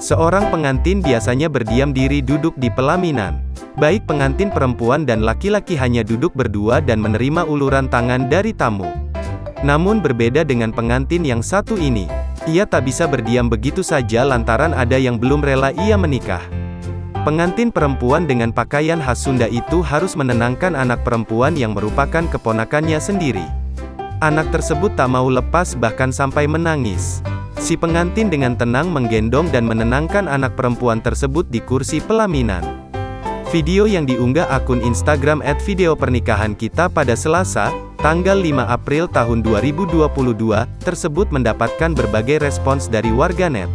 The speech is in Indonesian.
Seorang pengantin biasanya berdiam diri duduk di pelaminan. Baik pengantin perempuan dan laki-laki hanya duduk berdua dan menerima uluran tangan dari tamu. Namun berbeda dengan pengantin yang satu ini. Ia tak bisa berdiam begitu saja lantaran ada yang belum rela ia menikah. Pengantin perempuan dengan pakaian khas Sunda itu harus menenangkan anak perempuan yang merupakan keponakannya sendiri. Anak tersebut tak mau lepas bahkan sampai menangis. Si pengantin dengan tenang menggendong dan menenangkan anak perempuan tersebut di kursi pelaminan. Video yang diunggah akun Instagram @videopernikahankita pada Selasa, tanggal 5 April tahun 2022, tersebut mendapatkan berbagai respons dari warganet.